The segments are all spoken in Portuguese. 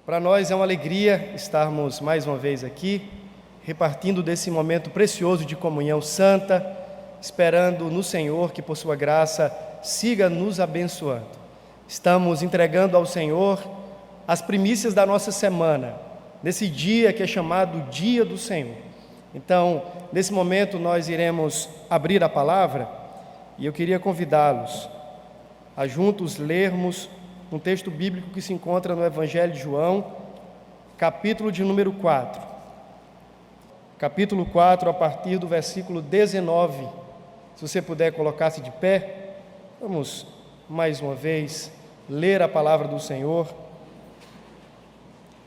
Para nós é uma alegria estarmos mais uma vez aqui, repartindo desse momento precioso de comunhão santa, esperando no Senhor que por sua graça siga nos abençoando. Estamos entregando ao Senhor as primícias da nossa semana, nesse dia que é chamado Dia do Senhor. Então, nesse momento nós iremos abrir a palavra e eu queria convidá-los a juntos lermos um texto bíblico que se encontra no Evangelho de João, capítulo de número 4. Capítulo 4, a partir do versículo 19. Se você puder colocar-se de pé, vamos mais uma vez ler a palavra do Senhor.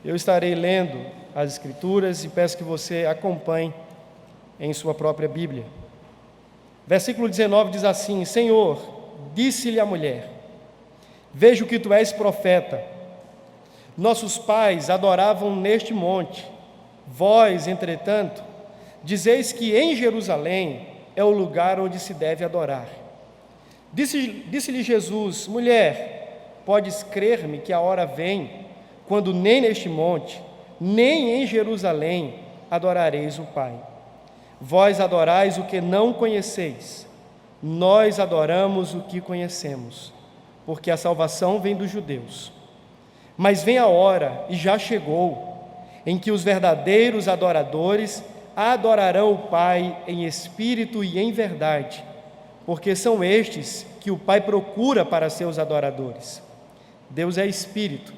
Eu estarei lendo as Escrituras e peço que você acompanhe em sua própria Bíblia. Versículo 19 diz assim: Senhor, disse-lhe a mulher, vejo que tu és profeta. Nossos pais adoravam neste monte. Vós, entretanto, dizeis que em Jerusalém é o lugar onde se deve adorar. Disse-lhe Jesus: mulher, podes crer-me que a hora vem, quando nem neste monte, nem em Jerusalém adorareis o Pai. Vós adorais o que não conheceis, nós adoramos o que conhecemos, porque a salvação vem dos judeus. Mas vem a hora, e já chegou, em que os verdadeiros adoradores adorarão o Pai em espírito e em verdade, porque são estes que o Pai procura para seus adoradores. Deus é espírito,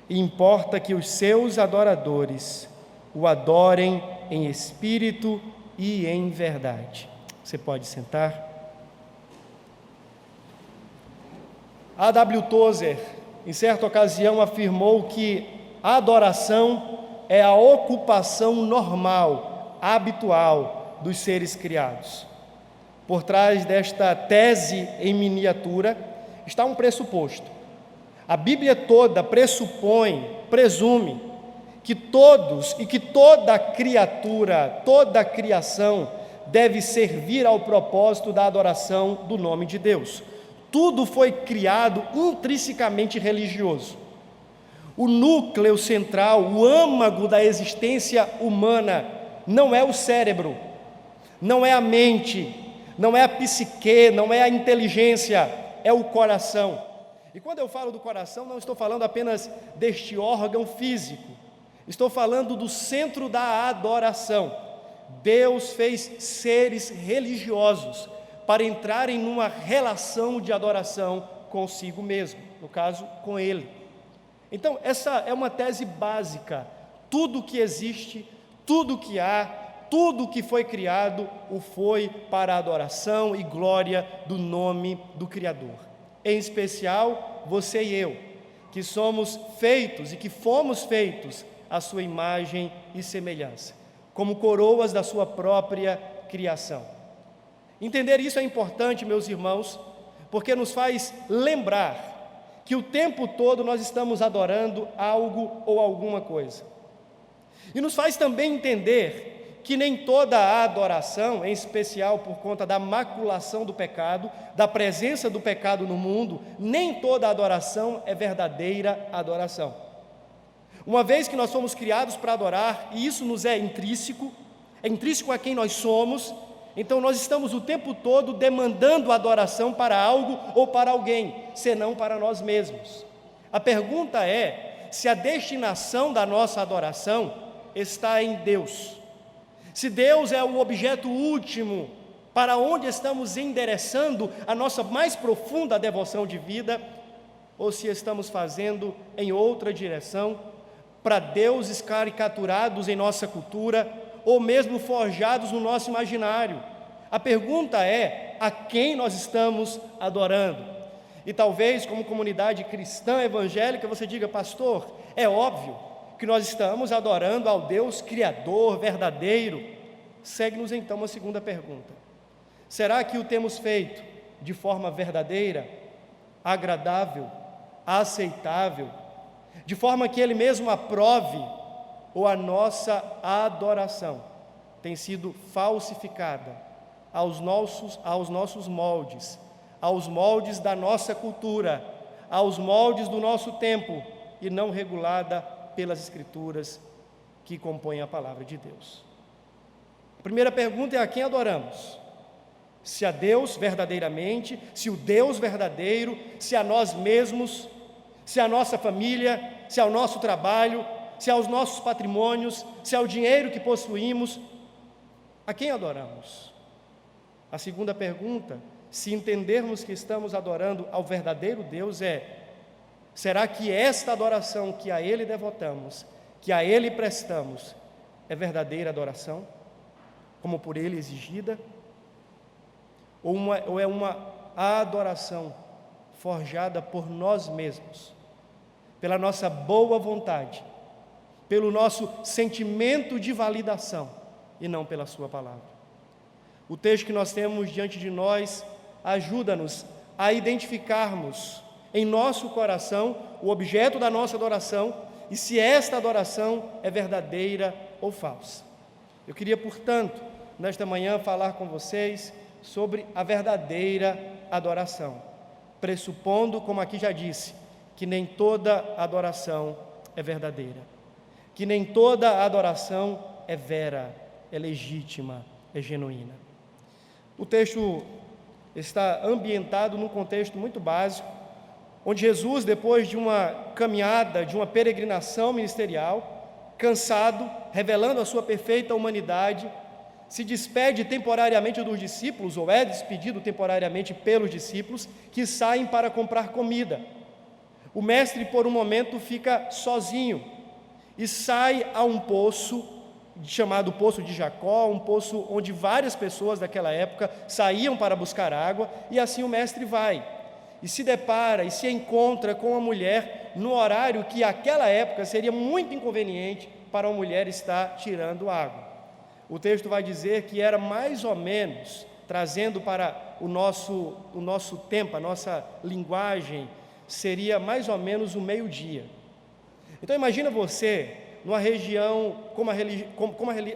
e importa que os seus adoradores o adorem em espírito e em verdade. Você pode sentar. A.W. Tozer, em certa ocasião, afirmou que a adoração é a ocupação normal, habitual dos seres criados. Por trás desta tese em miniatura está um pressuposto. A Bíblia toda presume que todos e que toda criatura, toda criação deve servir ao propósito da adoração do nome de Deus. Tudo foi criado intrinsecamente religioso. O núcleo central, o âmago da existência humana não é o cérebro, não é a mente, não é a psique, não é a inteligência, é o coração. E quando eu falo do coração, não estou falando apenas deste órgão físico, estou falando do centro da adoração. Deus fez seres religiosos para entrarem numa relação de adoração consigo mesmo, no caso, com Ele. Então, essa é uma tese básica. Tudo que existe, tudo que há, tudo que foi criado, o foi para a adoração e glória do nome do Criador. Em especial, você e eu, que somos feitos e que fomos feitos à sua imagem e semelhança, como coroas da sua própria criação. Entender isso é importante, meus irmãos, porque nos faz lembrar que o tempo todo nós estamos adorando algo ou alguma coisa. E nos faz também entender que nem toda a adoração, em especial por conta da maculação do pecado, da presença do pecado no mundo, nem toda a adoração é verdadeira adoração. Uma vez que nós fomos criados para adorar, e isso nos é intrínseco a quem nós somos, então nós estamos o tempo todo demandando adoração para algo ou para alguém, senão para nós mesmos. A pergunta é se a destinação da nossa adoração está em Deus. Se Deus é o objeto último para onde estamos endereçando a nossa mais profunda devoção de vida, ou se estamos fazendo em outra direção, para deuses caricaturados em nossa cultura, ou mesmo forjados no nosso imaginário. A pergunta é: a quem nós estamos adorando? E talvez, como comunidade cristã evangélica, você diga: pastor, é óbvio que nós estamos adorando ao Deus Criador, verdadeiro. Segue-nos então uma segunda pergunta: será que o temos feito de forma verdadeira, agradável, aceitável, de forma que Ele mesmo aprove, ou a nossa adoração tem sido falsificada aos nossos moldes, aos moldes da nossa cultura, aos moldes do nosso tempo, e não regulada pelas Escrituras que compõem a palavra de Deus. A primeira pergunta é: a quem adoramos? Se a Deus verdadeiramente, se o Deus verdadeiro, se a nós mesmos, se a nossa família, se ao nosso trabalho, se aos nossos patrimônios, se ao dinheiro que possuímos, a quem adoramos? A segunda pergunta, se entendermos que estamos adorando ao verdadeiro Deus, será que esta adoração que a Ele devotamos, que a Ele prestamos, é verdadeira adoração, como por Ele exigida? Ou é uma adoração forjada por nós mesmos, pela nossa boa vontade, pelo nosso sentimento de validação e não pela sua palavra? O texto que nós temos diante de nós ajuda-nos a identificarmos em nosso coração o objeto da nossa adoração e se esta adoração é verdadeira ou falsa. Eu queria, portanto, nesta manhã falar com vocês sobre a verdadeira adoração, pressupondo, como aqui já disse, que nem toda adoração é verdadeira, que nem toda adoração é vera, é legítima, é genuína. O texto está ambientado num contexto muito básico, onde Jesus, depois de uma caminhada, de uma peregrinação ministerial, cansado, revelando a sua perfeita humanidade, se despede temporariamente dos discípulos, ou é despedido temporariamente pelos discípulos, que saem para comprar comida. O mestre, por um momento, fica sozinho e sai a um poço, chamado Poço de Jacó, um poço onde várias pessoas daquela época saíam para buscar água, e assim o mestre vai, e se depara e se encontra com uma mulher no horário que naquela época seria muito inconveniente para uma mulher estar tirando água. O texto vai dizer que era mais ou menos, trazendo para o nosso tempo, a nossa linguagem, seria mais ou menos o meio-dia. Então imagina você, numa região como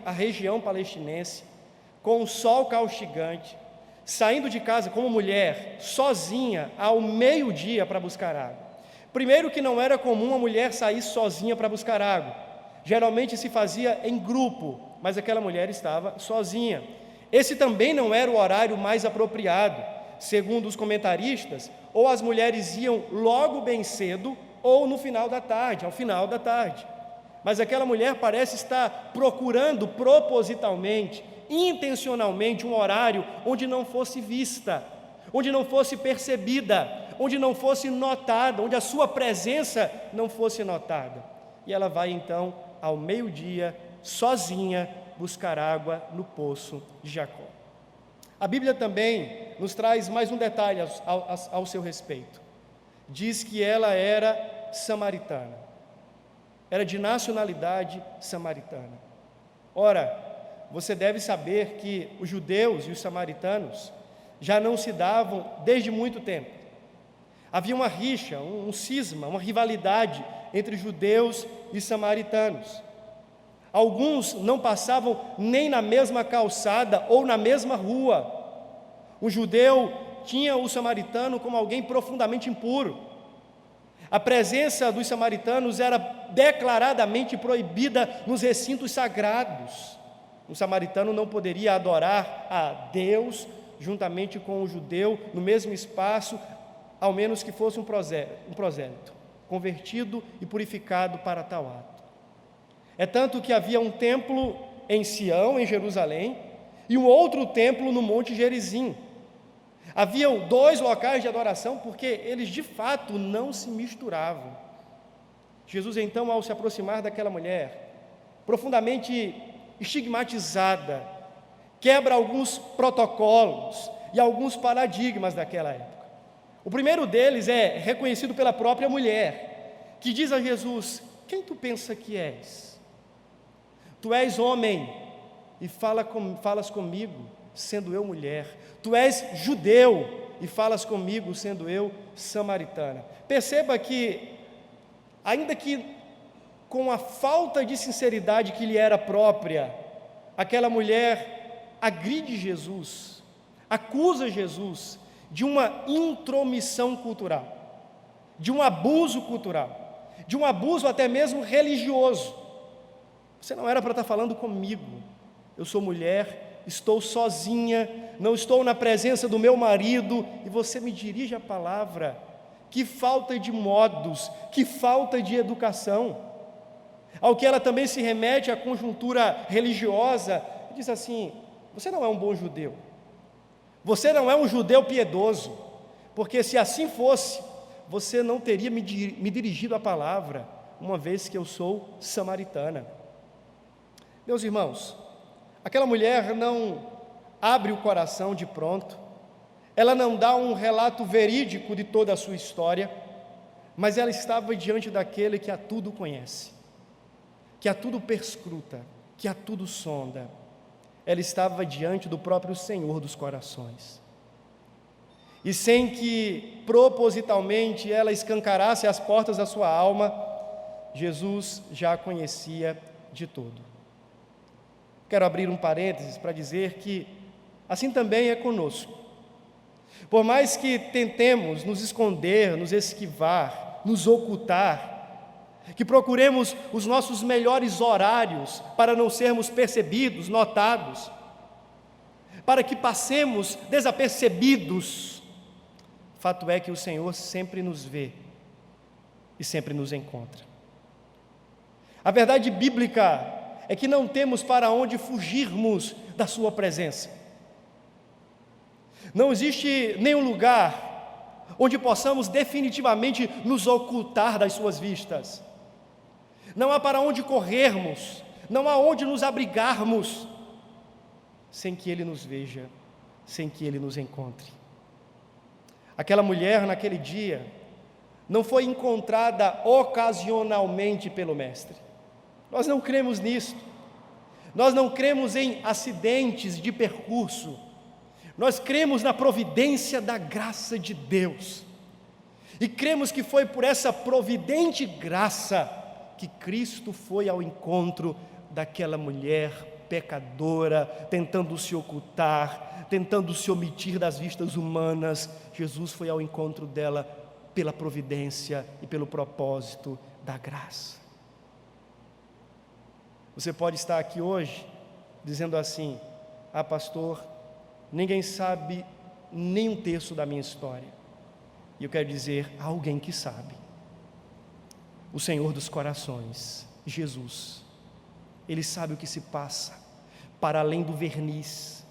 a região palestinense, com o sol caustigante, saindo de casa como mulher, sozinha, ao meio-dia para buscar água. Primeiro que não era comum a mulher sair sozinha para buscar água. Geralmente se fazia em grupo, mas aquela mulher estava sozinha. Esse também não era o horário mais apropriado. Segundo os comentaristas, ou as mulheres iam logo bem cedo, ou no final da tarde, ao final da tarde. Mas aquela mulher parece estar procurando propositalmente, intencionalmente, um horário onde não fosse vista, onde não fosse percebida, onde não fosse notada, onde a sua presença não fosse notada. E ela vai então, ao meio-dia, sozinha, buscar água no poço de Jacó. A Bíblia também nos traz mais um detalhe ao seu respeito. Diz que ela era samaritana, era de nacionalidade samaritana. Ora, você deve saber que os judeus e os samaritanos já não se davam desde muito tempo. Havia uma rixa, um cisma, uma rivalidade entre judeus e samaritanos. Alguns não passavam nem na mesma calçada ou na mesma rua. O judeu tinha o samaritano como alguém profundamente impuro. A presença dos samaritanos era declaradamente proibida nos recintos sagrados. O samaritano não poderia adorar a Deus juntamente com o judeu no mesmo espaço, ao menos que fosse um prosélito, convertido e purificado para tal ato. É tanto que havia um templo em Sião, em Jerusalém, e um outro templo no Monte Gerizim. Haviam dois locais de adoração, porque eles de fato não se misturavam. Jesus então, ao se aproximar daquela mulher, profundamente estigmatizada, quebra alguns protocolos e alguns paradigmas daquela época. O primeiro deles é reconhecido pela própria mulher, que diz a Jesus: quem tu pensa que és? Tu és homem e falas comigo, sendo eu mulher. Tu és judeu e falas comigo, sendo eu samaritana. Perceba que, ainda que com a falta de sinceridade que lhe era própria, aquela mulher agride Jesus, acusa Jesus de uma intromissão cultural, de um abuso cultural, de um abuso até mesmo religioso. Você não era para estar falando comigo. Eu sou mulher, estou sozinha, não estou na presença do meu marido, e você me dirige a palavra. Que falta de modos, que falta de educação. Ao que ela também se remete à conjuntura religiosa, e diz assim: você não é um bom judeu, você não é um judeu piedoso, porque se assim fosse, você não teria me dirigido a palavra, uma vez que eu sou samaritana. Meus irmãos, aquela mulher não abre o coração de pronto, ela não dá um relato verídico de toda a sua história, mas ela estava diante daquele que a tudo conhece, que a tudo perscruta, que a tudo sonda. Ela estava diante do próprio Senhor dos corações. E sem que propositalmente ela escancarasse as portas da sua alma, Jesus já a conhecia de tudo. Quero abrir um parênteses para dizer que assim também é conosco. Por mais que tentemos nos esconder, nos esquivar, nos ocultar, que procuremos os nossos melhores horários para não sermos percebidos, notados, para que passemos desapercebidos, fato é que o Senhor sempre nos vê e sempre nos encontra. A verdade bíblica é que não temos para onde fugirmos da sua presença. Não existe nenhum lugar onde possamos definitivamente nos ocultar das suas vistas. Não há para onde corrermos, não há onde nos abrigarmos, sem que Ele nos veja, sem que Ele nos encontre. Aquela mulher naquele dia não foi encontrada ocasionalmente pelo Mestre. Nós não cremos nisto. Nós não cremos em acidentes de percurso. Nós cremos na providência da graça de Deus. E cremos que foi por essa providente graça que Cristo foi ao encontro daquela mulher pecadora, tentando se ocultar, tentando se omitir das vistas humanas. Jesus foi ao encontro dela pela providência e pelo propósito da graça. Você pode estar aqui hoje dizendo assim: ah, pastor, ninguém sabe nem um terço da minha história. E eu quero dizer, há alguém que sabe. O Senhor dos corações, Jesus. Ele sabe o que se passa, para além do verniz,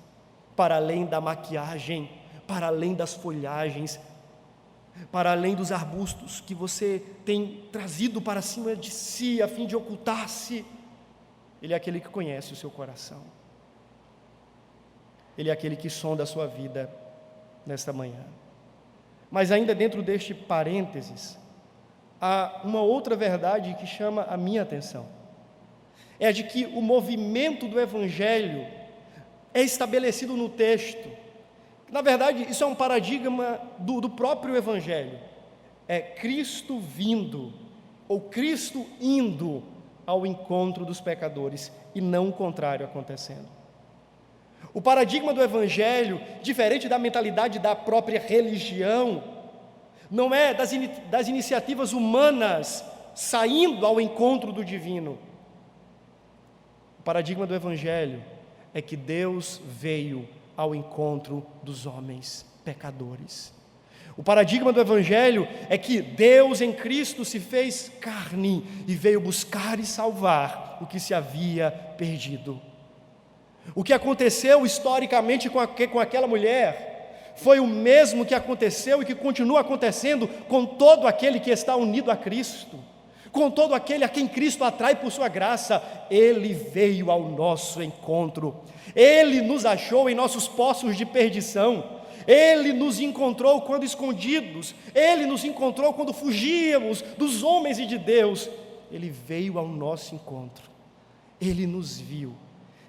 para além da maquiagem, para além das folhagens, para além dos arbustos que você tem trazido para cima de si, a fim de ocultar-se. Ele é aquele que conhece o seu coração. Ele é aquele que sonda a sua vida nesta manhã. Mas ainda dentro deste parênteses, há uma outra verdade que chama a minha atenção. É a de que o movimento do Evangelho é estabelecido no texto. Na verdade, isso é um paradigma do próprio Evangelho. É Cristo vindo, ou Cristo indo ao encontro dos pecadores, e não o contrário acontecendo. O paradigma do Evangelho, diferente da mentalidade da própria religião, não é das iniciativas humanas saindo ao encontro do divino. O paradigma do Evangelho é que Deus veio ao encontro dos homens pecadores. O paradigma do Evangelho é que Deus em Cristo se fez carne e veio buscar e salvar o que se havia perdido. O que aconteceu historicamente com aquela mulher foi o mesmo que aconteceu e que continua acontecendo com todo aquele que está unido a Cristo, com todo aquele a quem Cristo atrai por sua graça. Ele veio ao nosso encontro, Ele nos achou em nossos poços de perdição, Ele nos encontrou quando escondidos, Ele nos encontrou quando fugíamos dos homens e de Deus. Ele veio ao nosso encontro, Ele nos viu,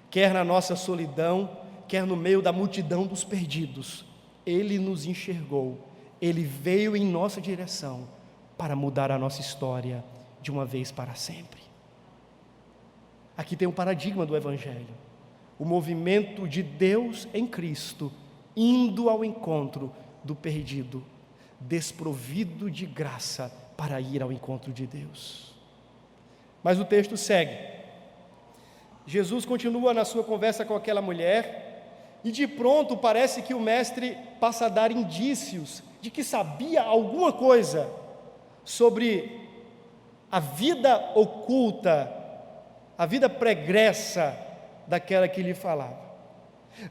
quer na nossa solidão, quer no meio da multidão dos perdidos. Ele nos enxergou, Ele veio em nossa direção para mudar a nossa história de uma vez para sempre. Aqui tem um paradigma do Evangelho, o movimento de Deus em Cristo, indo ao encontro do perdido, desprovido de graça, para ir ao encontro de Deus. Mas o texto segue. Jesus continua na sua conversa com aquela mulher e de pronto parece que o mestre passa a dar indícios de que sabia alguma coisa sobre a vida oculta, a vida pregressa daquela que lhe falava.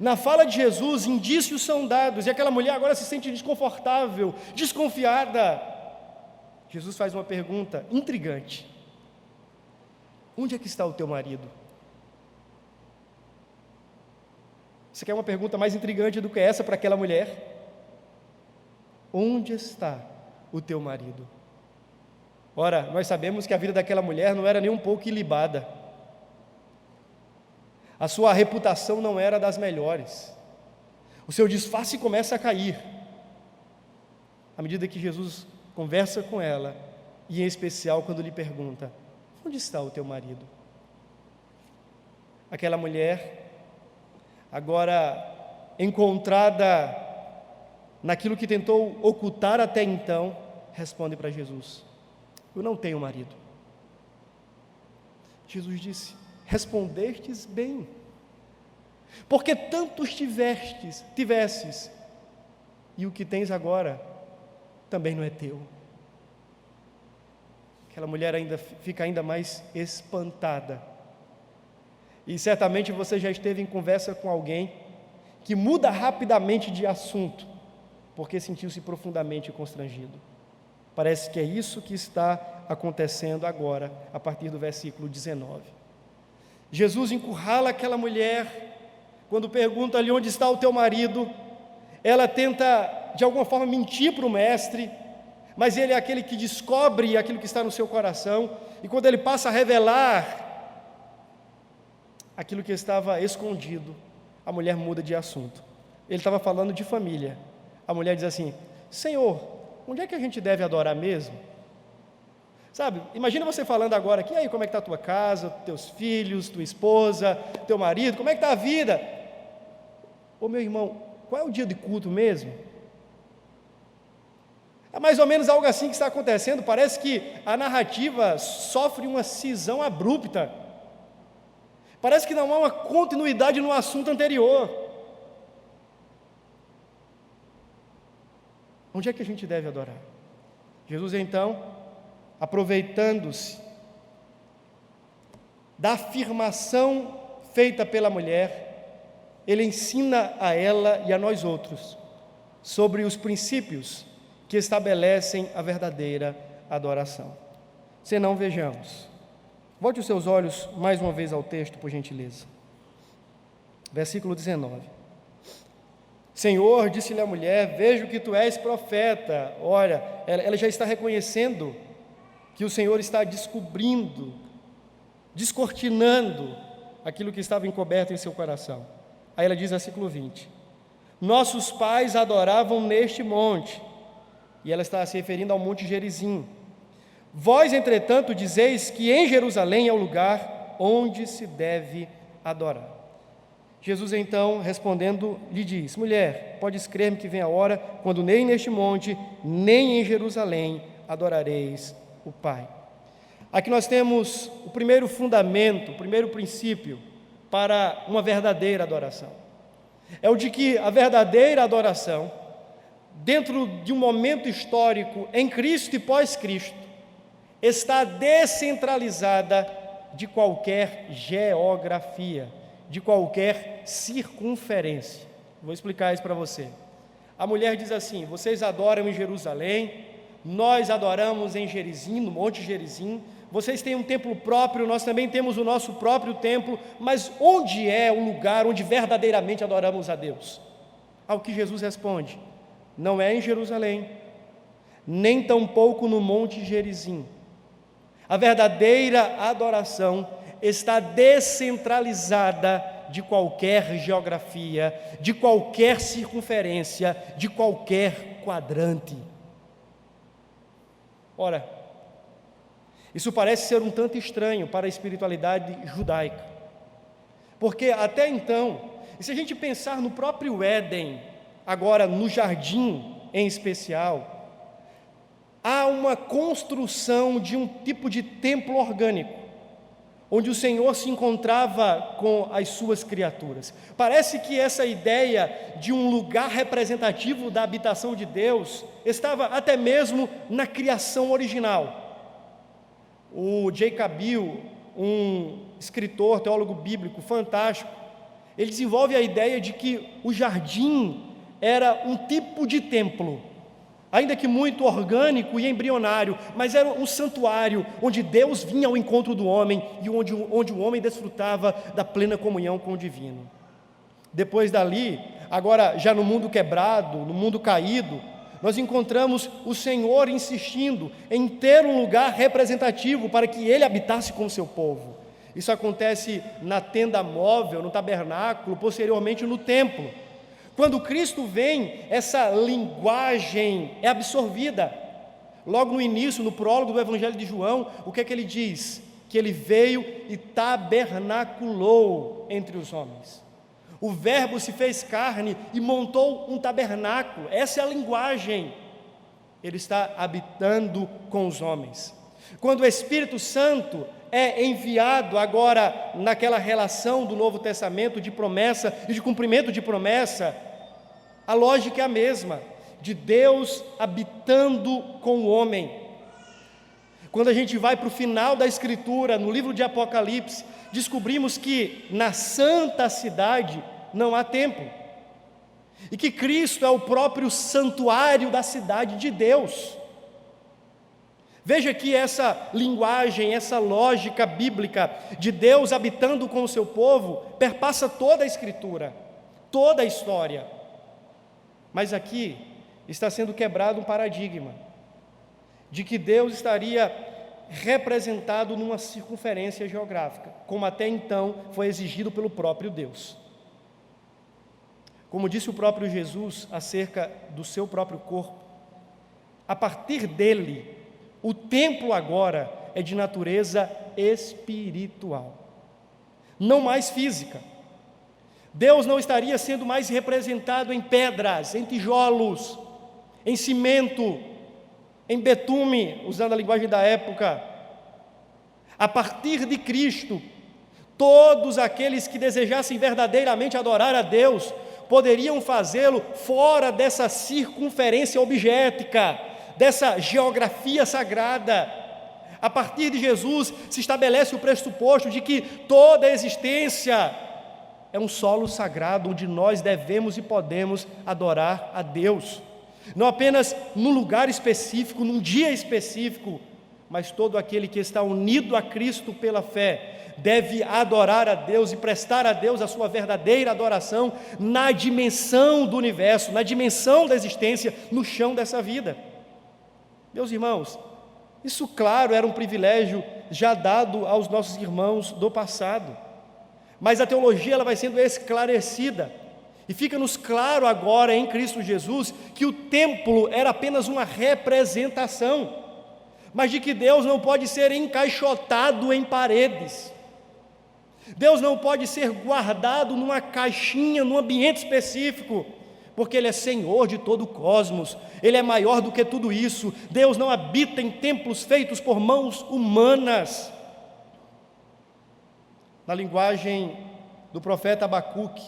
Na fala de Jesus, indícios são dados e aquela mulher agora se sente desconfortável, desconfiada. Jesus faz uma pergunta intrigante: onde é que está o teu marido? Você quer uma pergunta mais intrigante do que essa para aquela mulher? Onde está o teu marido? Ora, nós sabemos que a vida daquela mulher não era nem um pouco ilibada. A sua reputação não era das melhores. O seu disfarce começa a cair à medida que Jesus conversa com ela, e em especial quando lhe pergunta: onde está o teu marido? Aquela mulher, agora encontrada naquilo que tentou ocultar até então, responde para Jesus: eu não tenho marido. Jesus disse: respondestes bem, porque tantos tivesses, e o que tens agora também não é teu. Aquela mulher fica ainda mais espantada. E certamente você já esteve em conversa com alguém que muda rapidamente de assunto, porque sentiu-se profundamente constrangido. Parece que é isso que está acontecendo agora, a partir do versículo 19. Jesus encurrala aquela mulher, quando pergunta-lhe onde está o teu marido. Ela tenta, de alguma forma, mentir para o mestre, mas ele é aquele que descobre aquilo que está no seu coração, e quando ele passa a revelar aquilo que estava escondido, a mulher muda de assunto. Ele estava falando de família. A mulher diz assim: Senhor, onde é que a gente deve adorar mesmo? Sabe, imagina você falando agora aqui: e aí, como é que está a tua casa, teus filhos, tua esposa, teu marido, como é que está a vida? Ô meu irmão, qual é o dia de culto mesmo? É mais ou menos algo assim que está acontecendo. Parece que a narrativa sofre uma cisão abrupta. Parece que não há uma continuidade no assunto anterior. Onde é que a gente deve adorar? Jesus, então, aproveitando-se da afirmação feita pela mulher, ele ensina a ela e a nós outros sobre os princípios que estabelecem a verdadeira adoração. Senão, vejamos. Volte os seus olhos mais uma vez ao texto, por gentileza. Versículo 19. Senhor, disse-lhe a mulher, vejo que tu és profeta. Olha, ela já está reconhecendo que o Senhor está descobrindo, descortinando aquilo que estava encoberto em seu coração. Aí ela diz, versículo 20: nossos pais adoravam neste monte. E ela está se referindo ao Monte Gerizim. Vós, entretanto, dizeis que em Jerusalém é o lugar onde se deve adorar. Jesus, então, respondendo, lhe diz: mulher, podes crer-me que vem a hora, quando nem neste monte, nem em Jerusalém adorareis o Pai. Aqui nós temos o primeiro fundamento, o primeiro princípio para uma verdadeira adoração. É o de que a verdadeira adoração, dentro de um momento histórico, em Cristo e pós-Cristo, está descentralizada de qualquer geografia, de qualquer circunferência. Vou explicar isso para você. A mulher diz assim: vocês adoram em Jerusalém, nós adoramos em Gerizim, no Monte Gerizim, vocês têm um templo próprio, nós também temos o nosso próprio templo, mas onde é o lugar onde verdadeiramente adoramos a Deus? Ao que Jesus responde: não é em Jerusalém, nem tampouco no Monte Gerizim. A verdadeira adoração está descentralizada de qualquer geografia, de qualquer circunferência, de qualquer quadrante. Ora, isso parece ser um tanto estranho para a espiritualidade judaica, porque até então, e se a gente pensar no próprio Éden, agora no jardim em especial, há uma construção de um tipo de templo orgânico, onde o Senhor se encontrava com as suas criaturas. Parece que essa ideia de um lugar representativo da habitação de Deus estava até mesmo na criação original. O J. Cabil, um escritor, teólogo bíblico fantástico, ele desenvolve a ideia de que o jardim era um tipo de templo, ainda que muito orgânico e embrionário, mas era um santuário onde Deus vinha ao encontro do homem e onde o homem desfrutava da plena comunhão com o divino. Depois dali, agora já no mundo quebrado, no mundo caído, nós encontramos o Senhor insistindo em ter um lugar representativo para que Ele habitasse com o seu povo. Isso acontece na tenda móvel, no tabernáculo, posteriormente no templo. Quando Cristo vem, essa linguagem é absorvida. Logo no início, no prólogo do Evangelho de João, o que é que ele diz? Que ele veio e tabernaculou entre os homens. O Verbo se fez carne e montou um tabernáculo. Essa é a linguagem. Ele está habitando com os homens. Quando o Espírito Santo é enviado agora naquela relação do Novo Testamento de promessa e de cumprimento de promessa, a lógica é a mesma, de Deus habitando com o homem. Quando a gente vai para o final da Escritura, no livro de Apocalipse, descobrimos que na santa cidade não há templo, e que Cristo é o próprio santuário da cidade de Deus. Veja que essa linguagem, essa lógica bíblica de Deus habitando com o seu povo, perpassa toda a Escritura, toda a história. Mas aqui está sendo quebrado um paradigma de que Deus estaria representado numa circunferência geográfica, como até então foi exigido pelo próprio Deus. Como disse o próprio Jesus acerca do seu próprio corpo, a partir dele, o templo agora é de natureza espiritual, não mais física. Deus não estaria sendo mais representado em pedras, em tijolos, em cimento, em betume, usando a linguagem da época. A partir de Cristo, todos aqueles que desejassem verdadeiramente adorar a Deus, poderiam fazê-lo fora dessa circunferência objetica, dessa geografia sagrada. A partir de Jesus se estabelece o pressuposto de que toda a existência é um solo sagrado onde nós devemos e podemos adorar a Deus, não apenas num lugar específico, num dia específico, mas todo aquele que está unido a Cristo pela fé deve adorar a Deus e prestar a Deus a sua verdadeira adoração na dimensão do universo, na dimensão da existência, no chão dessa vida. Meus irmãos, isso, claro, era um privilégio já dado aos nossos irmãos do passado, mas a teologia ela vai sendo esclarecida, e fica-nos claro agora em Cristo Jesus que o templo era apenas uma representação, mas de que Deus não pode ser encaixotado em paredes, Deus não pode ser guardado numa caixinha, num ambiente específico, porque Ele é Senhor de todo o cosmos, Ele é maior do que tudo isso. Deus não habita em templos feitos por mãos humanas. Na linguagem do profeta Abacuque,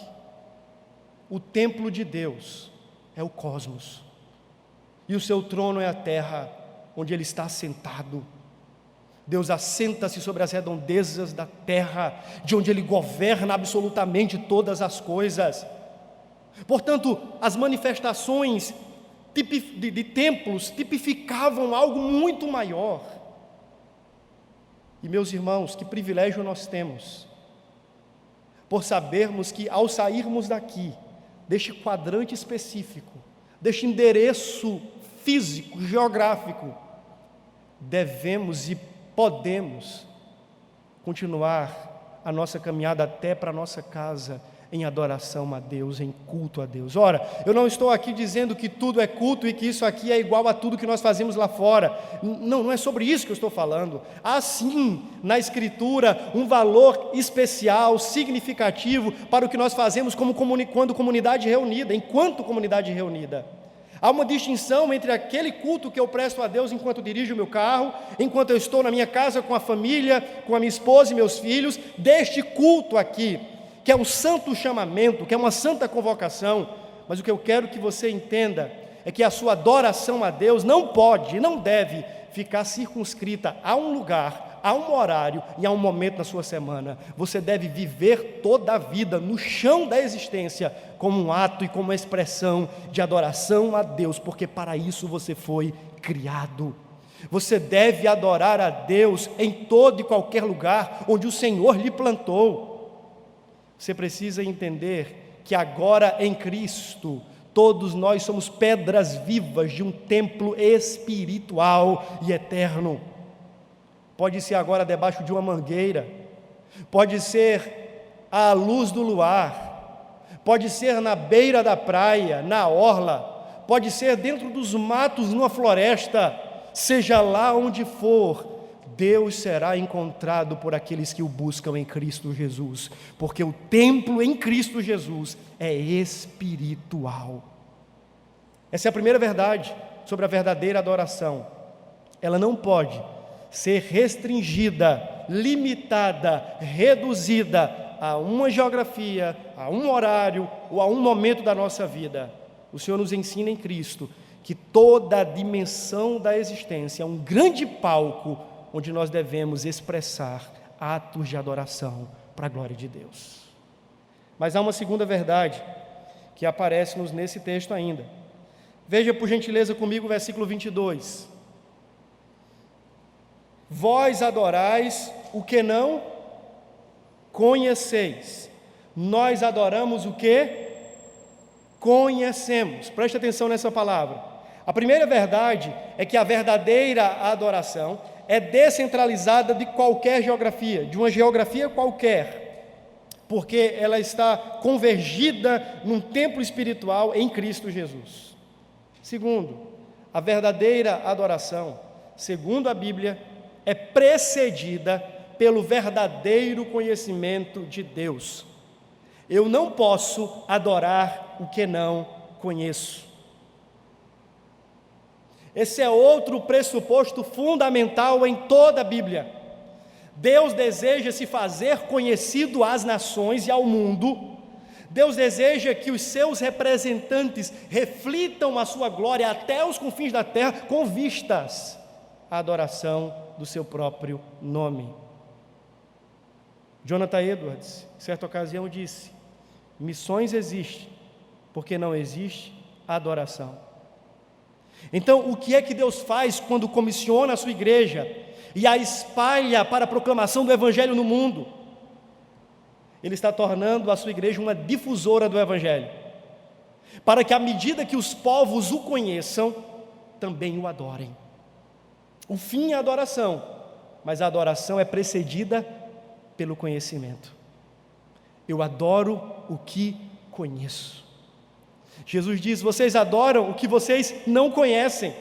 o templo de Deus é o cosmos, e o seu trono é a terra onde Ele está assentado. Deus assenta-se sobre as redondezas da terra, de onde Ele governa absolutamente todas as coisas. Portanto, as manifestações de templos tipificavam algo muito maior. E, meus irmãos, que privilégio nós temos, por sabermos que ao sairmos daqui, deste quadrante específico, deste endereço físico, geográfico, devemos e podemos continuar a nossa caminhada até para a nossa casa, em adoração a Deus, em culto a Deus. Ora, eu não estou aqui dizendo que tudo é culto e que isso aqui é igual a tudo que nós fazemos lá fora. Não é sobre isso que eu estou falando. Há sim, na Escritura, um valor especial, significativo para o que nós fazemos quando comunidade reunida, enquanto comunidade reunida. Há uma distinção entre aquele culto que eu presto a Deus enquanto dirijo o meu carro, enquanto eu estou na minha casa com a família, com a minha esposa e meus filhos, deste culto aqui, que é um santo chamamento, que é uma santa convocação. Mas o que eu quero que você entenda é que a sua adoração a Deus não pode e não deve ficar circunscrita a um lugar, a um horário e a um momento na sua semana. Você deve viver toda a vida no chão da existência como um ato e como uma expressão de adoração a Deus, porque para isso você foi criado. Você deve adorar a Deus em todo e qualquer lugar onde o Senhor lhe plantou. Você precisa entender que agora em Cristo, todos nós somos pedras vivas de um templo espiritual e eterno. Pode ser agora debaixo de uma mangueira, pode ser à luz do luar, pode ser na beira da praia, na orla, pode ser dentro dos matos numa floresta, seja lá onde for, Deus será encontrado por aqueles que o buscam em Cristo Jesus, porque o templo em Cristo Jesus é espiritual. Essa é a primeira verdade sobre a verdadeira adoração. Ela não pode ser restringida, limitada, reduzida a uma geografia, a um horário ou a um momento da nossa vida. O Senhor nos ensina em Cristo que toda a dimensão da existência é um grande palco onde nós devemos expressar atos de adoração para a glória de Deus. Mas há uma segunda verdade que aparece-nos nesse texto ainda. Veja por gentileza comigo o versículo 22. Vós adorais o que não conheceis. Nós adoramos o que conhecemos. Preste atenção nessa palavra. A primeira verdade é que a verdadeira adoração é descentralizada de qualquer geografia, de uma geografia qualquer, porque ela está convergida num templo espiritual em Cristo Jesus. Segundo, a verdadeira adoração, segundo a Bíblia, é precedida pelo verdadeiro conhecimento de Deus. Eu não posso adorar o que não conheço. Esse é outro pressuposto fundamental em toda a Bíblia. Deus deseja se fazer conhecido às nações e ao mundo. Deus deseja que os seus representantes reflitam a sua glória até os confins da terra, com vistas à adoração do seu próprio nome. Jonathan Edwards, em certa ocasião, disse: missões existem porque não existe adoração. Então, o que é que Deus faz quando comissiona a sua igreja e a espalha para a proclamação do Evangelho no mundo? Ele está tornando a sua igreja uma difusora do Evangelho, para que à medida que os povos o conheçam, também o adorem. O fim é a adoração, mas a adoração é precedida pelo conhecimento. Eu adoro o que conheço. Jesus diz: vocês adoram o que vocês não conhecem.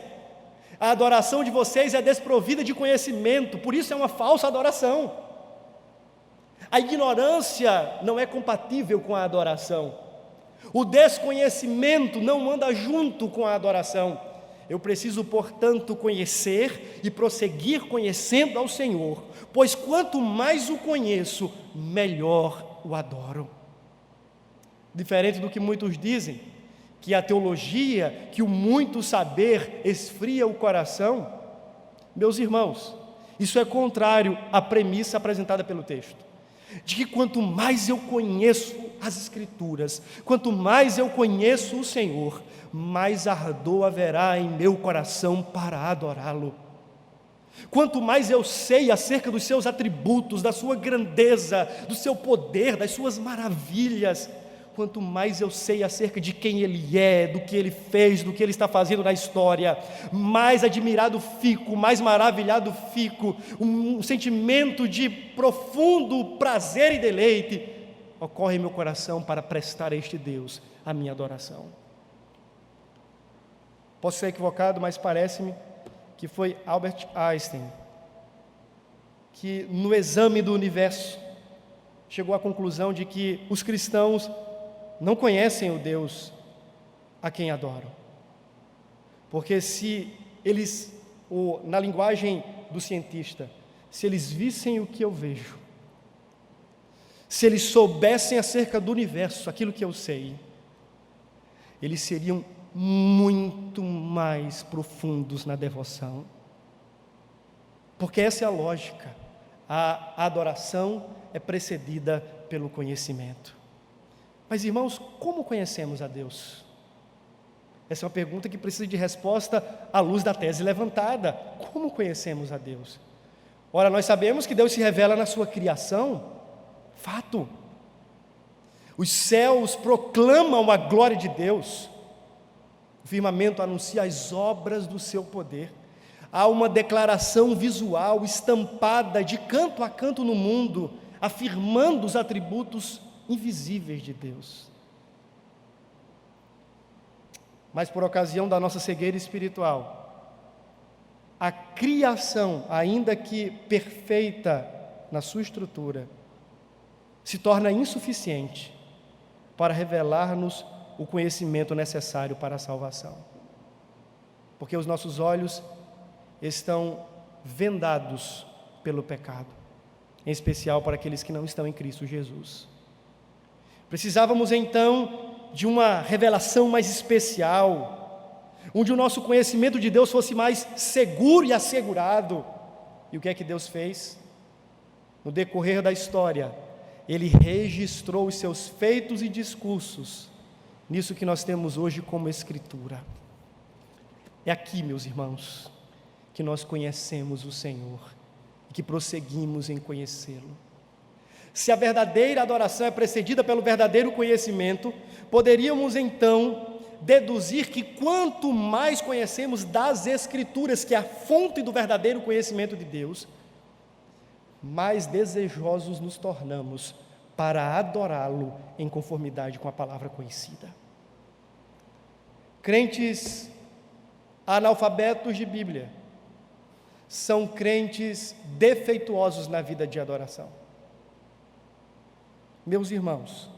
A adoração de vocês é desprovida de conhecimento, por isso é uma falsa adoração. A ignorância não é compatível com a adoração. O desconhecimento não anda junto com a adoração. Eu preciso, portanto, conhecer e prosseguir conhecendo ao Senhor, pois quanto mais o conheço, melhor o adoro. Diferente do que muitos dizem, que a teologia, que o muito saber esfria o coração, meus irmãos, isso é contrário à premissa apresentada pelo texto, de que quanto mais eu conheço as Escrituras, quanto mais eu conheço o Senhor, mais ardor haverá em meu coração para adorá-lo. Quanto mais eu sei acerca dos seus atributos, da sua grandeza, do seu poder, das suas maravilhas, quanto mais eu sei acerca de quem Ele é, do que Ele fez, do que Ele está fazendo na história, mais admirado fico, mais maravilhado fico, um sentimento de profundo prazer e deleite ocorre em meu coração para prestar a este Deus a minha adoração. Posso ser equivocado, mas parece-me que foi Albert Einstein que, no exame do universo, chegou à conclusão de que os cristãos não conhecem o Deus a quem adoram. Porque se eles, na linguagem do cientista, se eles vissem o que eu vejo, se eles soubessem acerca do universo, aquilo que eu sei, eles seriam muito mais profundos na devoção. Porque essa é a lógica. A adoração é precedida pelo conhecimento. Mas, irmãos, como conhecemos a Deus? Essa é uma pergunta que precisa de resposta à luz da tese levantada. Como conhecemos a Deus? Ora, nós sabemos que Deus se revela na sua criação, fato. Os céus proclamam a glória de Deus, o firmamento anuncia as obras do seu poder. Há uma declaração visual estampada de canto a canto no mundo, afirmando os atributos invisíveis de Deus. Mas por ocasião da nossa cegueira espiritual, a criação, ainda que perfeita na sua estrutura, se torna insuficiente para revelar-nos o conhecimento necessário para a salvação. Porque os nossos olhos estão vendados pelo pecado, em especial para aqueles que não estão em Cristo Jesus. Precisávamos então de uma revelação mais especial, onde o nosso conhecimento de Deus fosse mais seguro e assegurado. E o que é que Deus fez? No decorrer da história, Ele registrou os seus feitos e discursos nisso que nós temos hoje como Escritura. É aqui, meus irmãos, que nós conhecemos o Senhor e que prosseguimos em conhecê-lo. Se a verdadeira adoração é precedida pelo verdadeiro conhecimento, poderíamos então deduzir que quanto mais conhecemos das Escrituras, que é a fonte do verdadeiro conhecimento de Deus, mais desejosos nos tornamos para adorá-lo em conformidade com a palavra conhecida. Crentes analfabetos de Bíblia são crentes defeituosos na vida de adoração. Meus irmãos,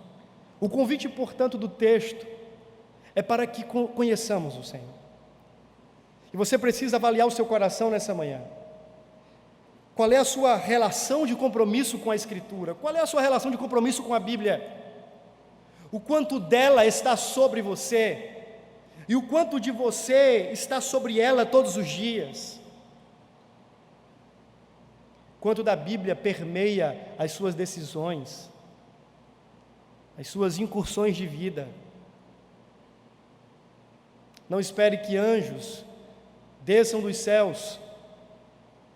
o convite, portanto, do texto é para que conheçamos o Senhor. E você precisa avaliar o seu coração nessa manhã. Qual é a sua relação de compromisso com a Escritura? Qual é a sua relação de compromisso com a Bíblia? O quanto dela está sobre você? E o quanto de você está sobre ela todos os dias? Quanto da Bíblia permeia as suas decisões, as suas incursões de vida? Não espere que anjos desçam dos céus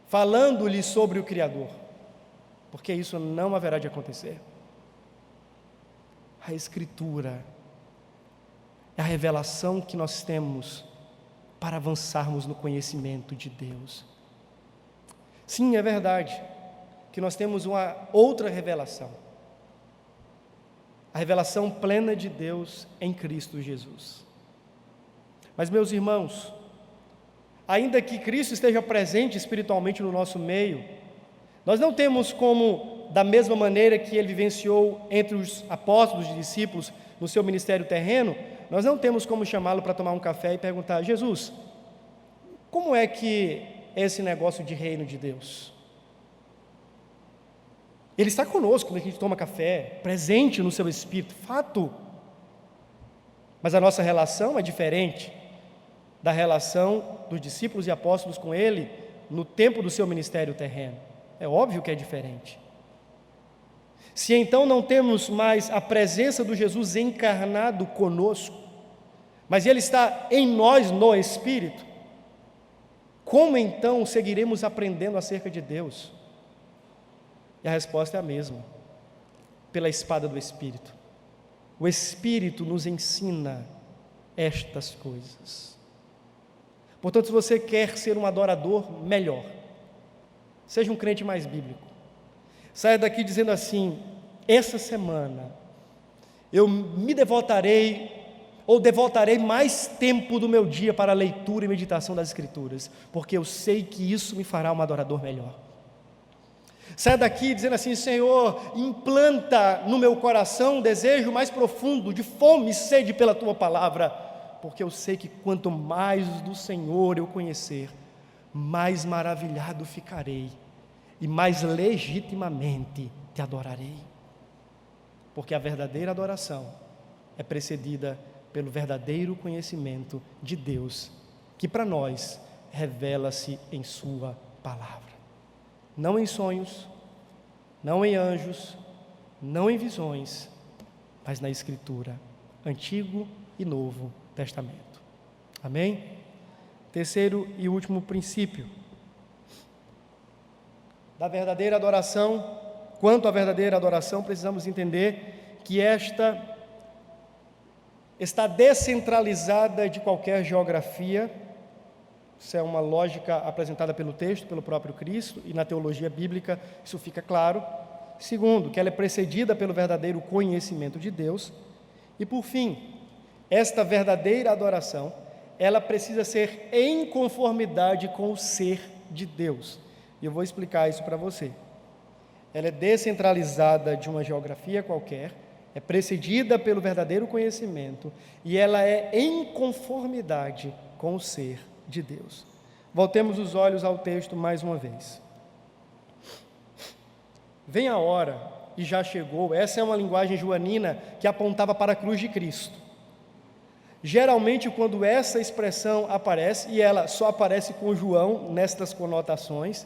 falando-lhe sobre o Criador, porque isso não haverá de acontecer. A Escritura é a revelação que nós temos para avançarmos no conhecimento de Deus. Sim, é verdade que nós temos uma outra revelação, a revelação plena de Deus em Cristo Jesus. Mas, meus irmãos, ainda que Cristo esteja presente espiritualmente no nosso meio, nós não temos como, da mesma maneira que Ele vivenciou entre os apóstolos e discípulos no seu ministério terreno, nós não temos como chamá-lo para tomar um café e perguntar: Jesus, como é que é esse negócio de reino de Deus? Ele está conosco quando a gente toma café, presente no seu espírito, fato. Mas a nossa relação é diferente da relação dos discípulos e apóstolos com Ele no tempo do seu ministério terreno. É óbvio que é diferente. Se então não temos mais a presença do Jesus encarnado conosco, mas Ele está em nós no Espírito, como então seguiremos aprendendo acerca de Deus? E a resposta é a mesma: pela espada do Espírito. O Espírito nos ensina estas coisas. Portanto, se você quer ser um adorador melhor, seja um crente mais bíblico. Saia daqui dizendo assim: essa semana eu me devotarei mais tempo do meu dia para a leitura e meditação das Escrituras, porque eu sei que isso me fará um adorador melhor. Saia daqui dizendo assim: Senhor, implanta no meu coração um desejo mais profundo de fome e sede pela Tua palavra, porque eu sei que quanto mais do Senhor eu conhecer, mais maravilhado ficarei e mais legitimamente te adorarei. Porque a verdadeira adoração é precedida pelo verdadeiro conhecimento de Deus, que para nós revela-se em sua palavra. Não em sonhos, não em anjos, não em visões, mas na Escritura, Antigo e Novo Testamento. Amém? Terceiro e último princípio da verdadeira adoração. Quanto à verdadeira adoração, precisamos entender que esta está descentralizada de qualquer geografia. Isso é uma lógica apresentada pelo texto, pelo próprio Cristo, e na teologia bíblica isso fica claro. Segundo, que ela é precedida pelo verdadeiro conhecimento de Deus. E por fim, esta verdadeira adoração, ela precisa ser em conformidade com o ser de Deus. E eu vou explicar isso para você. Ela é descentralizada de uma geografia qualquer, é precedida pelo verdadeiro conhecimento e ela é em conformidade com o ser de Deus. Voltemos os olhos ao texto mais uma vez. Vem a hora, e já chegou. Essa é uma linguagem joanina que apontava para a cruz de Cristo. Geralmente, quando essa expressão aparece, e ela só aparece com João nestas conotações,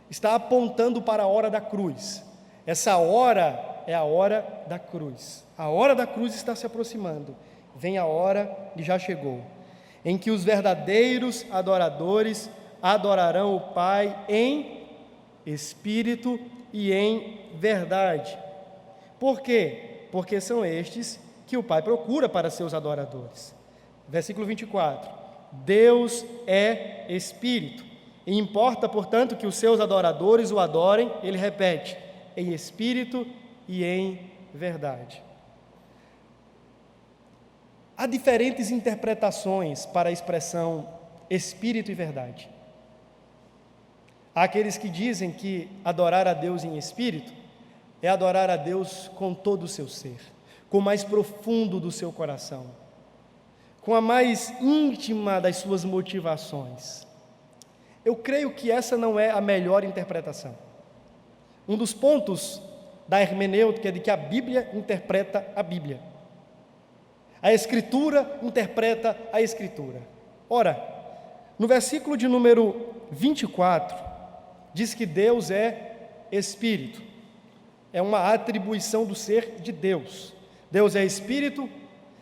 está apontando para a hora da cruz. Essa hora é a hora da cruz. A hora da cruz está se aproximando. Vem a hora, e já chegou, em que os verdadeiros adoradores adorarão o Pai em espírito e em verdade. Por quê? Porque são estes que o Pai procura para seus adoradores. Versículo 24. Deus é espírito, e importa, portanto, que os seus adoradores o adorem, ele repete, em espírito e em verdade. Há diferentes interpretações para a expressão espírito e verdade. Há aqueles que dizem que adorar a Deus em espírito é adorar a Deus com todo o seu ser, com o mais profundo do seu coração, com a mais íntima das suas motivações. Eu creio que essa não é a melhor interpretação. Um dos pontos da hermenêutica é de que a Bíblia interpreta a Bíblia. A Escritura interpreta a Escritura. Ora, no versículo de número 24, diz que Deus é Espírito. É uma atribuição do ser de Deus. Deus é Espírito,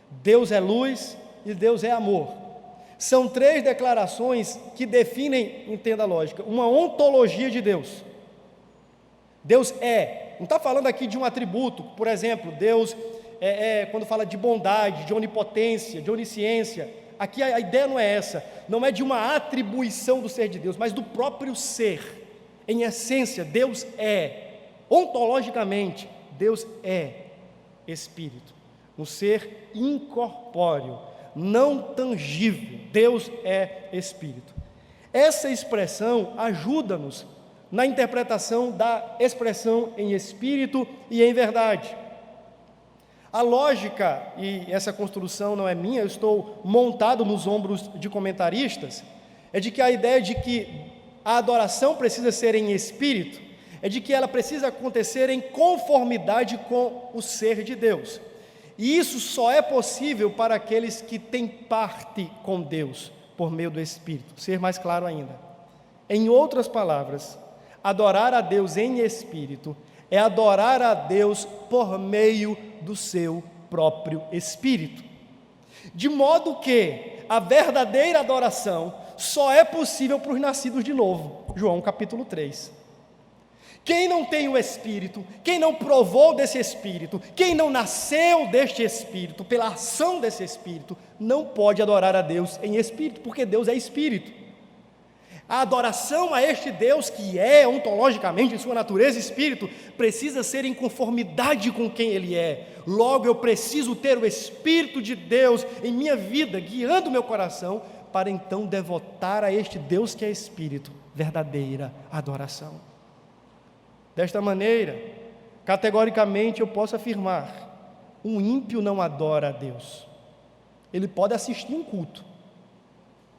Deus é luz e Deus é amor. São três declarações que definem, entenda a lógica, uma ontologia de Deus. Deus é, não está falando aqui de um atributo, por exemplo, Deus quando fala de bondade, de onipotência, de onisciência, aqui a ideia não é essa, não é de uma atribuição do ser de Deus, mas do próprio ser. Em essência, Deus é, ontologicamente, Deus é Espírito, um ser incorpóreo, não tangível. Deus é Espírito. Essa expressão ajuda-nos na interpretação da expressão em espírito e em verdade. A lógica, e essa construção não é minha, eu estou montado nos ombros de comentaristas, é de que a ideia de que a adoração precisa ser em espírito, é de que ela precisa acontecer em conformidade com o ser de Deus. E isso só é possível para aqueles que têm parte com Deus, por meio do Espírito. Ser mais claro ainda. Em outras palavras, adorar a Deus em espírito é adorar a Deus por meio do seu próprio Espírito. De modo que a verdadeira adoração só é possível para os nascidos de novo. João capítulo 3. Quem não tem o Espírito, quem não provou desse Espírito, quem não nasceu deste Espírito, pela ação desse Espírito, não pode adorar a Deus em Espírito, porque Deus é Espírito. A adoração a este Deus, que é ontologicamente em sua natureza Espírito, precisa ser em conformidade com quem Ele é. Logo, eu preciso ter o Espírito de Deus em minha vida, guiando o meu coração, para então devotar a este Deus que é Espírito, verdadeira adoração. Desta maneira, categoricamente eu posso afirmar: um ímpio não adora a Deus. ele pode assistir um culto,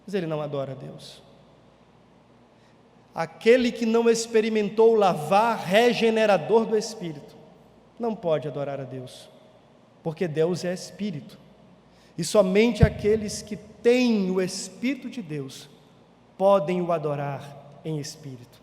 mas ele não adora a Deus. Aquele que não experimentou o lavar regenerador do Espírito, não pode adorar a Deus, porque Deus é Espírito, e somente aqueles que têm o Espírito de Deus, podem o adorar em Espírito.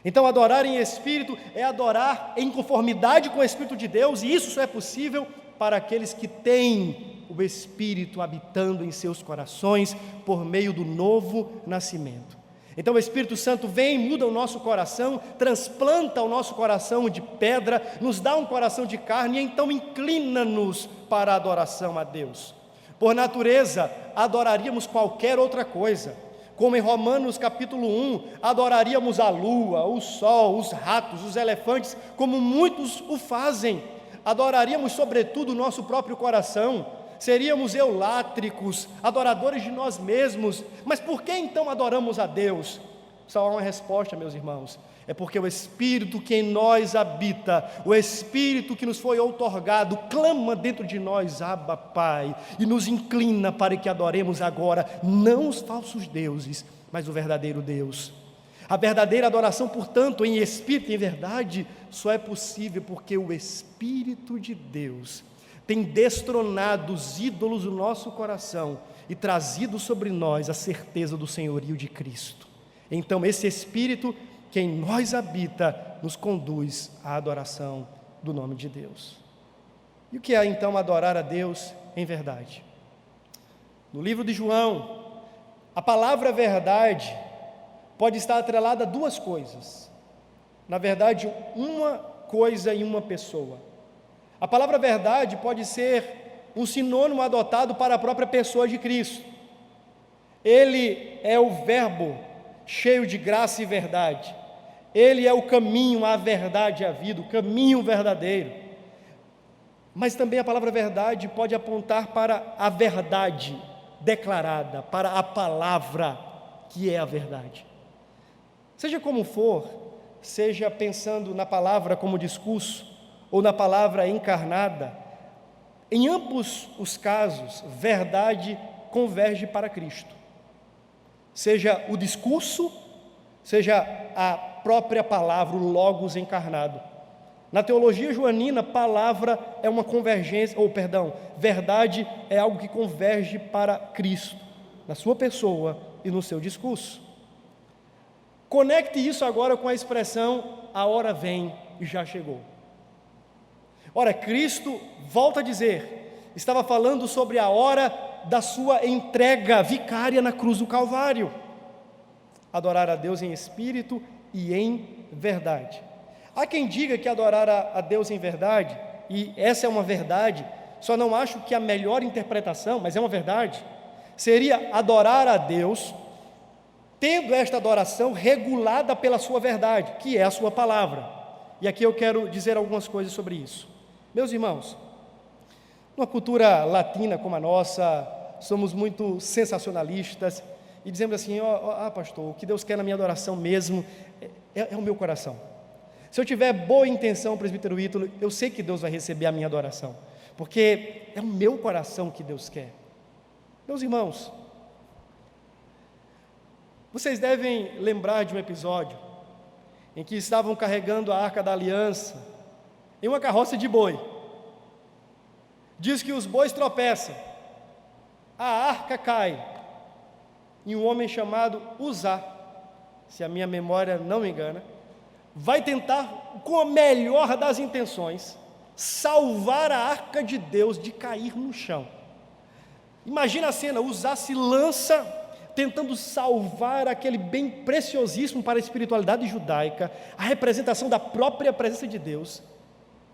Então, adorar em Espírito é adorar em conformidade com o Espírito de Deus, e isso só é possível para aqueles que têm o Espírito habitando em seus corações, por meio do novo nascimento. Então o Espírito Santo vem, muda o nosso coração, transplanta o nosso coração de pedra, nos dá um coração de carne e então inclina-nos para a adoração a Deus. Por natureza, adoraríamos qualquer outra coisa, como em Romanos capítulo 1, adoraríamos a lua, o sol, os ratos, os elefantes, como muitos o fazem. Adoraríamos sobretudo o nosso próprio coração, seríamos eulátricos, adoradores de nós mesmos. Mas por que então adoramos a Deus? Só há uma resposta, meus irmãos: é porque o Espírito que em nós habita, o Espírito que nos foi outorgado, clama dentro de nós, Abba, Pai, e nos inclina para que adoremos agora, não os falsos deuses, mas o verdadeiro Deus. A verdadeira adoração, portanto, em espírito e em verdade, só é possível porque o Espírito de Deus tem destronado os ídolos do nosso coração e trazido sobre nós a certeza do senhorio de Cristo. Então esse Espírito que em nós habita nos conduz à adoração do nome de Deus. E o que é então adorar a Deus em verdade? No livro de João, a palavra verdade pode estar atrelada a duas coisas. Na verdade, uma coisa e uma pessoa. A palavra verdade pode ser um sinônimo adotado para a própria pessoa de Cristo. Ele é o Verbo cheio de graça e verdade. Ele é o caminho, a verdade e a vida, o caminho verdadeiro. Mas também a palavra verdade pode apontar para a verdade declarada, para a palavra que é a verdade. Seja como for, seja pensando na palavra como discurso, ou na palavra encarnada, em ambos os casos, verdade converge para Cristo. Seja o discurso, seja a própria palavra, o Logos encarnado. Na teologia joanina, palavra é uma convergência, verdade é algo que converge para Cristo, na sua pessoa e no seu discurso. Conecte isso agora com a expressão, a hora vem e já chegou. Ora, Cristo, volta a dizer, estava falando sobre a hora da sua entrega vicária na cruz do Calvário. Adorar a Deus em espírito e em verdade. Há quem diga que adorar a Deus em verdade, e essa é uma verdade, só não acho que a melhor interpretação, mas é uma verdade, seria adorar a Deus, tendo esta adoração regulada pela sua verdade, que é a sua palavra. E aqui eu quero dizer algumas coisas sobre isso. Meus irmãos, numa cultura latina como a nossa, somos muito sensacionalistas e dizemos assim, pastor, o que Deus quer na minha adoração mesmo é o meu coração. Se eu tiver boa intenção, presbítero Ítalo, eu sei que Deus vai receber a minha adoração, porque é o meu coração que Deus quer. Meus irmãos, vocês devem lembrar de um episódio em que estavam carregando a Arca da Aliança em uma carroça de boi. Diz que os bois tropeçam, a arca cai, e um homem chamado Uzá, se a minha memória não me engana, vai tentar, com a melhor das intenções, salvar a arca de Deus de cair no chão. Imagina a cena, Uzá se lança tentando salvar aquele bem preciosíssimo para a espiritualidade judaica, a representação da própria presença de Deus.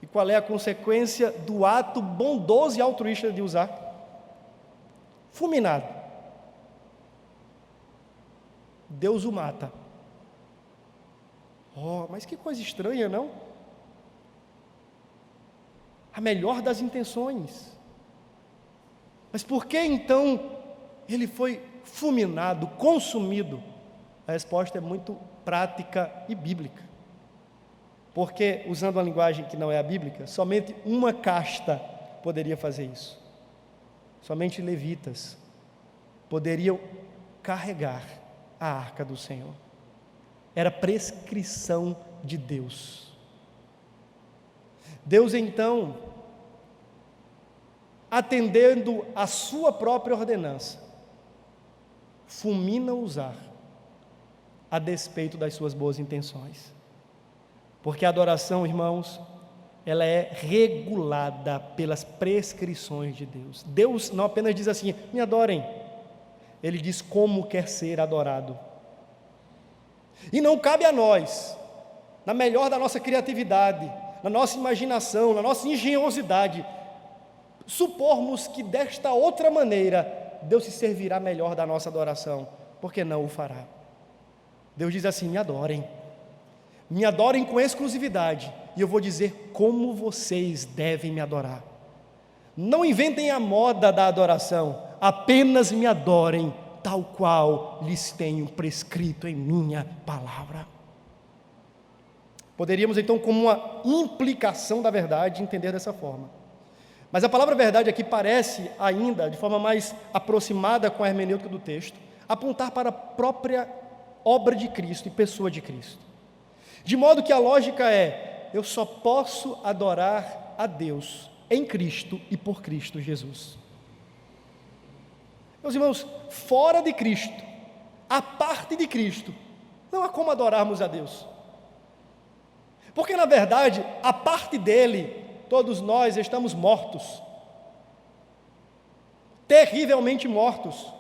E qual é a consequência do ato bondoso e altruísta de Uzá? Fulminado. Deus o mata. Mas que coisa estranha, não? A melhor das intenções. Mas por que então ele foi fulminado, consumido? A resposta é muito prática e bíblica. Porque, usando uma linguagem que não é a bíblica, somente uma casta poderia fazer isso. somente levitas poderiam carregar a arca do Senhor. Era prescrição de Deus. Deus então, atendendo a sua própria ordenança, fulmina usar, a despeito das suas boas intenções. Porque a adoração, irmãos, ela é regulada pelas prescrições de Deus. Deus não apenas diz assim, me adorem, Ele diz como quer ser adorado. E não cabe a nós, na melhor da nossa criatividade, na nossa imaginação, na nossa engenhosidade, supormos que desta outra maneira Deus se servirá melhor da nossa adoração, porque não o fará. Deus diz assim, me adorem com exclusividade, e eu vou dizer como vocês devem me adorar. Não inventem a moda da adoração, apenas me adorem, tal qual lhes tenho prescrito em minha palavra. Poderíamos então, como uma implicação da verdade, entender dessa forma. Mas a palavra verdade aqui parece ainda, de forma mais aproximada com a hermenêutica do texto, apontar para a própria obra de Cristo e pessoa de Cristo. De modo que a lógica é, eu só posso adorar a Deus em Cristo e por Cristo Jesus. Meus irmãos, fora de Cristo, a parte de Cristo, não há como adorarmos a Deus. Porque na verdade, a parte dele, todos nós estamos mortos, terrivelmente mortos.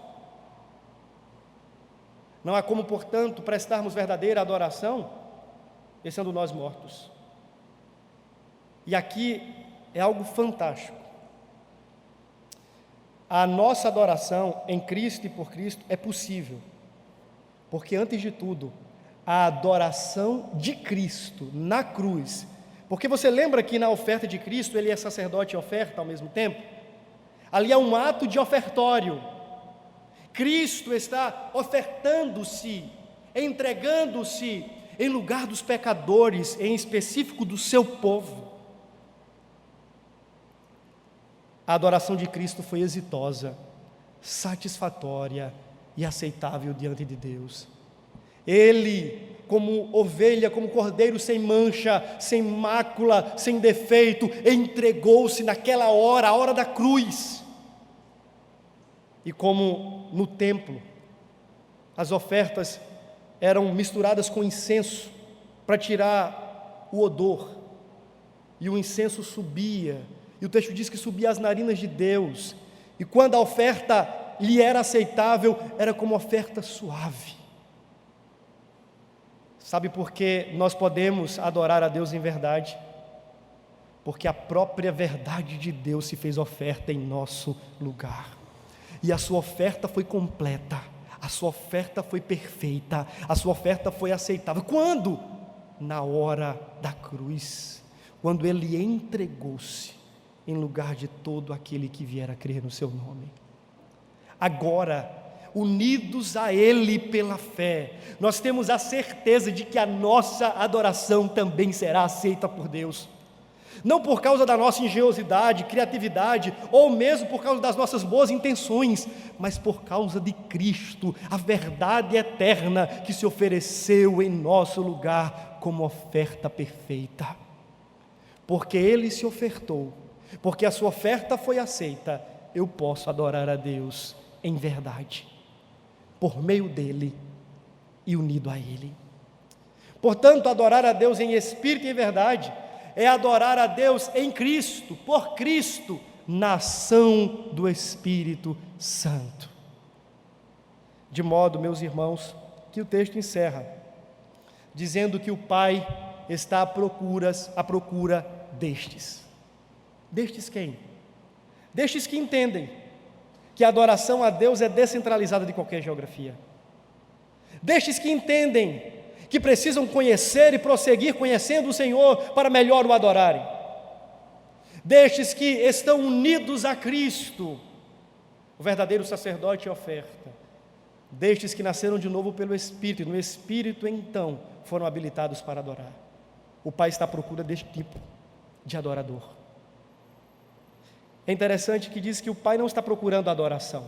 Não há como, portanto, prestarmos verdadeira adoração, estando nós mortos. E aqui é algo fantástico. A nossa adoração em Cristo e por Cristo é possível, porque antes de tudo, a adoração de Cristo na cruz, porque você lembra que na oferta de Cristo, Ele é sacerdote e oferta ao mesmo tempo? Ali é um ato de ofertório. Cristo está ofertando-se, entregando-se em lugar dos pecadores, em específico do seu povo. A adoração de Cristo foi exitosa, satisfatória e aceitável diante de Deus. Ele, como ovelha, como cordeiro sem mancha, sem mácula, sem defeito, entregou-se naquela hora, a hora da cruz. E como no templo, as ofertas eram misturadas com incenso para tirar o odor, e o incenso subia, e o texto diz que subia às narinas de Deus, e quando a oferta lhe era aceitável, era como oferta suave. Sabe por que nós podemos adorar a Deus em verdade? Porque a própria verdade de Deus se fez oferta em nosso lugar, e a sua oferta foi completa, a sua oferta foi perfeita, a sua oferta foi aceitável. Quando? Na hora da cruz, quando Ele entregou-se em lugar de todo aquele que vier a crer no seu nome. Agora, unidos a Ele pela fé, nós temos a certeza de que a nossa adoração também será aceita por Deus. Não por causa da nossa engenhosidade, criatividade, ou mesmo por causa das nossas boas intenções, mas por causa de Cristo, a verdade eterna que se ofereceu em nosso lugar como oferta perfeita. Porque Ele se ofertou, porque a sua oferta foi aceita, eu posso adorar a Deus em verdade, por meio dEle e unido a Ele. Portanto, adorar a Deus em espírito e em verdade é adorar a Deus em Cristo, por Cristo, na ação do Espírito Santo. De modo, meus irmãos, que o texto encerra, dizendo que o Pai está à procura destes. Destes quem? Destes que entendem que a adoração a Deus é descentralizada de qualquer geografia. Destes que entendem que precisam conhecer e prosseguir conhecendo o Senhor para melhor o adorarem. Destes que estão unidos a Cristo, o verdadeiro sacerdote e oferta. Destes que nasceram de novo pelo Espírito, e no Espírito então foram habilitados para adorar. O Pai está à procura deste tipo de adorador. É interessante que diz que o Pai não está procurando adoração.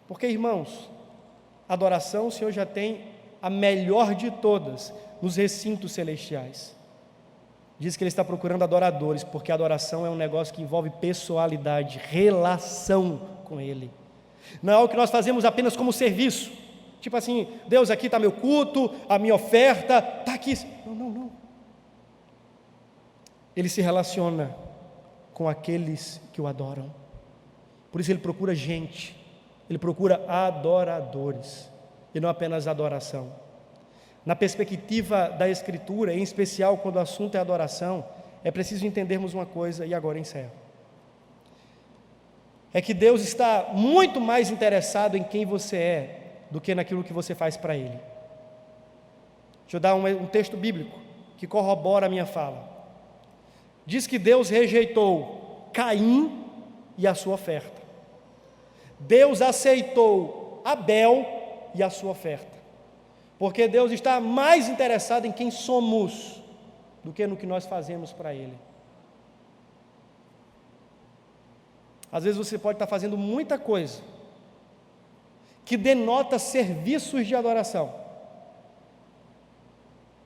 Porque, irmãos, adoração o Senhor já tem a melhor de todas nos recintos celestiais. Diz que Ele está procurando adoradores, porque a adoração é um negócio que envolve pessoalidade, relação com Ele. Não é algo que nós fazemos apenas como serviço. Tipo assim, Deus, aqui está meu culto, a minha oferta, está aqui. Não. Ele se relaciona com aqueles que o adoram. Por isso Ele procura gente, Ele procura adoradores, e não apenas adoração. Na perspectiva da Escritura, em especial quando o assunto é adoração, é preciso entendermos uma coisa, e agora encerro. É que Deus está muito mais interessado em quem você é do que naquilo que você faz para Ele. Deixa eu dar um texto bíblico que corrobora a minha fala. Diz que Deus rejeitou Caim e a sua oferta. Deus aceitou Abel e a sua oferta. Porque Deus está mais interessado em quem somos do que no que nós fazemos para Ele. Às vezes você pode estar fazendo muita coisa que denota serviços de adoração,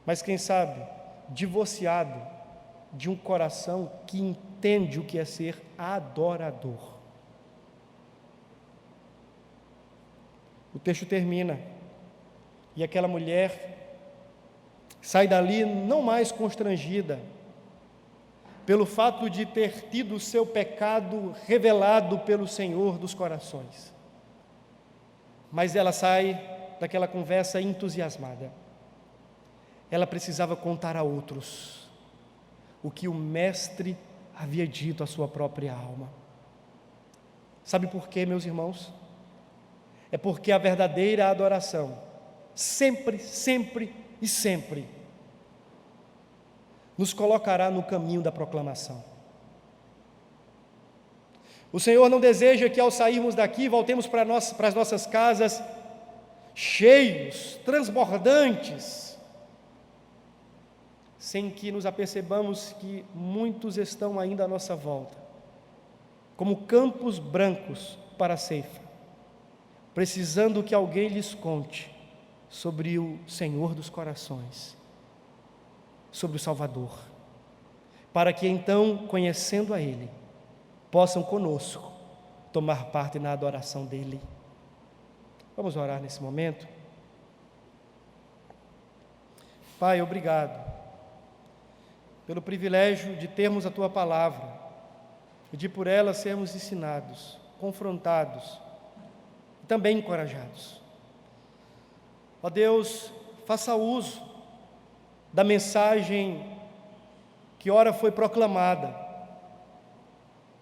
mas quem sabe, divorciado de um coração que entende o que é ser adorador. O texto termina, e aquela mulher sai dali não mais constrangida pelo fato de ter tido o seu pecado revelado pelo Senhor dos corações, mas ela sai daquela conversa entusiasmada. Ela precisava contar a outros o que o Mestre havia dito à sua própria alma. Sabe por quê, meus irmãos? É porque a verdadeira adoração sempre nos colocará no caminho da proclamação. O Senhor não deseja que ao sairmos daqui voltemos para as nossas casas cheios, transbordantes, sem que nos apercebamos que muitos estão ainda à nossa volta, como campos brancos para a ceifa, precisando que alguém lhes conte sobre o Senhor dos corações, sobre o Salvador, para que então, conhecendo a Ele, possam conosco tomar parte na adoração dEle. Vamos orar nesse momento? Pai, obrigado pelo privilégio de termos a Tua Palavra e de por ela sermos ensinados, confrontados e também encorajados. Ó Deus, faça uso da mensagem que ora foi proclamada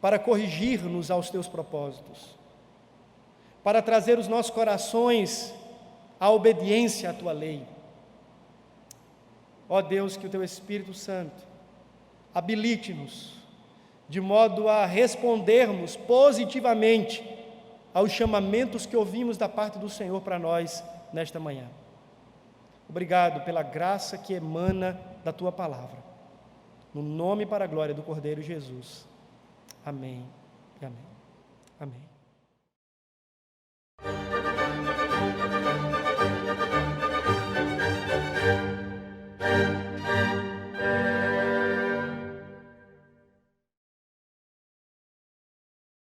para corrigir-nos aos Teus propósitos, para trazer os nossos corações à obediência à Tua lei. Ó Deus, que o Teu Espírito Santo habilite-nos de modo a respondermos positivamente aos chamamentos que ouvimos da parte do Senhor para nós nesta manhã. Obrigado pela graça que emana da Tua Palavra. No nome e para a glória do Cordeiro Jesus. Amém e amém. Amém.